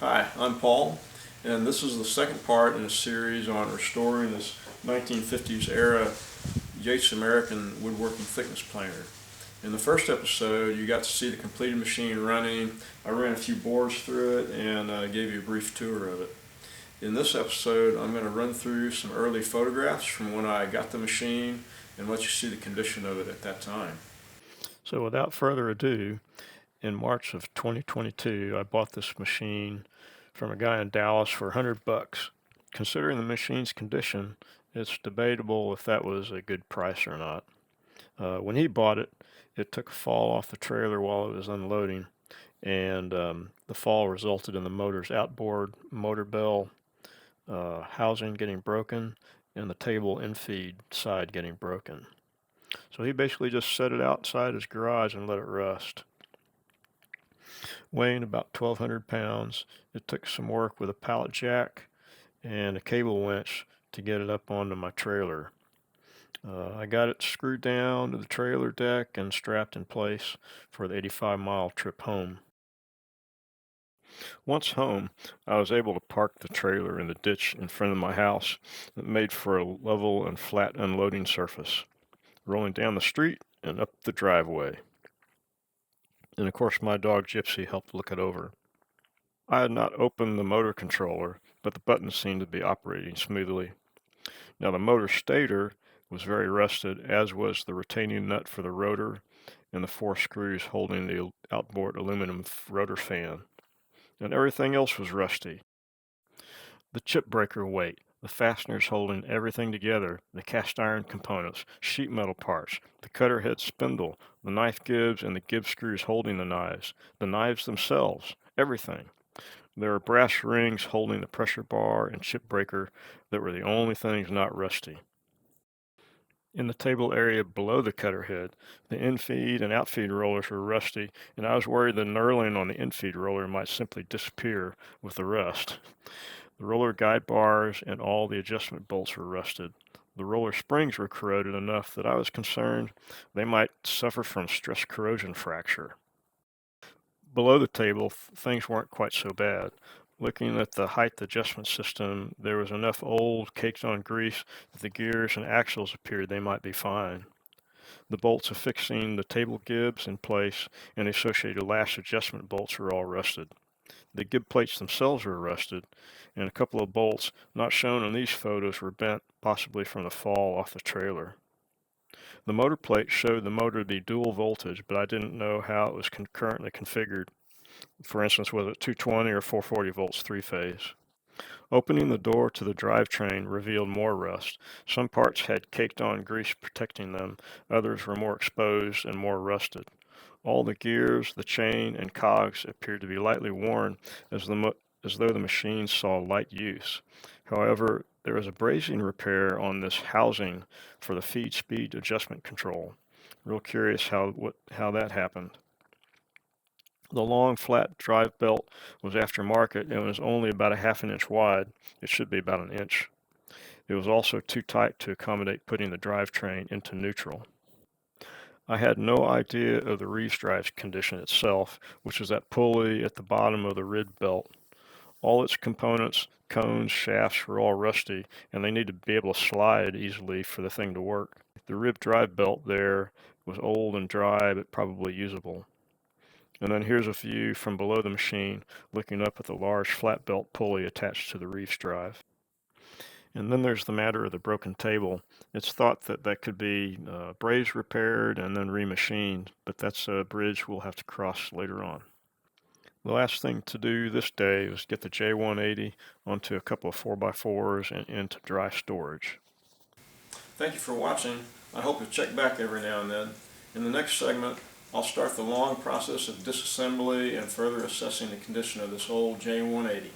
Hi, I'm Paul, and this is the second part in a series on restoring this 1950s era Yates American woodworking thickness planer. In the first episode, you got to see the completed machine running. I ran a few boards through it and gave you a brief tour of it. In this episode, I'm going to run through some early photographs from when I got the machine and let you see the condition of it at that time. So without further ado, in March of 2022, I bought this machine from a guy in Dallas for $100. Considering the machine's condition, it's debatable if that was a good price or not. When he bought it, it took a fall off the trailer while it was unloading, and the fall resulted in the motor's outboard motor bell housing getting broken and the table infeed side getting broken. So he basically just set it outside his garage and let it rust. Weighing about 1,200 pounds, it took some work with a pallet jack and a cable winch to get it up onto my trailer. I got it screwed down to the trailer deck and strapped in place for the 85-mile trip home. Once home, I was able to park the trailer in the ditch in front of my house that made for a level and flat unloading surface, rolling down the street and up the driveway. And of course, my dog Gypsy helped look it over. I had not opened the motor controller, but the buttons seemed to be operating smoothly. Now the motor stator was very rusted, as was the retaining nut for the rotor and the 4 screws holding the outboard aluminum rotor fan. And everything else was rusty. The chip breaker weight, the fasteners holding everything together, the cast iron components, sheet metal parts, the cutter head spindle, the knife gibs and the gib screws holding the knives themselves, everything. There were brass rings holding the pressure bar and chip breaker that were the only things not rusty. In the table area below the cutter head, the infeed and outfeed rollers were rusty, and I was worried the knurling on the infeed roller might simply disappear with the rust. The roller guide bars and all the adjustment bolts were rusted. The roller springs were corroded enough that I was concerned they might suffer from stress corrosion fracture. Below the table, things weren't quite so bad. Looking at the height adjustment system, there was enough old, caked-on grease that the gears and axles appeared they might be fine. The bolts affixing the table gibs in place and the associated lash adjustment bolts were all rusted. The gib plates themselves were rusted, and a couple of bolts not shown in these photos were bent, possibly from the fall off the trailer. The motor plate showed the motor to be dual voltage, but I didn't know how it was currently configured. For instance, was it 220 or 440 volts three-phase? Opening the door to the drivetrain revealed more rust. Some parts had caked-on grease protecting them, others were more exposed and more rusted. All the gears, the chain, and cogs appeared to be lightly worn as though the machine saw light use. However, there was a brazing repair on this housing for the feed speed adjustment control. Real curious how that happened. The long, flat drive belt was aftermarket and was only about a half an inch wide. It should be about an inch. It was also too tight to accommodate putting the drivetrain into neutral. I had no idea of the reeve drive's condition itself, which is that pulley at the bottom of the rib belt. All its components, cones, shafts were all rusty, and they need to be able to slide easily for the thing to work. The rib drive belt there was old and dry, but probably usable. And then here's a view from below the machine, looking up at the large flat belt pulley attached to the reeve drive. And then there's the matter of the broken table. It's thought that could be brazed repaired and then remachined, but that's a bridge we'll have to cross later on. The last thing to do this day was get the J180 onto a couple of 4x4s and into dry storage. Thank you for watching. I hope you'll check back every now and then. In the next segment, I'll start the long process of disassembly and further assessing the condition of this old J180.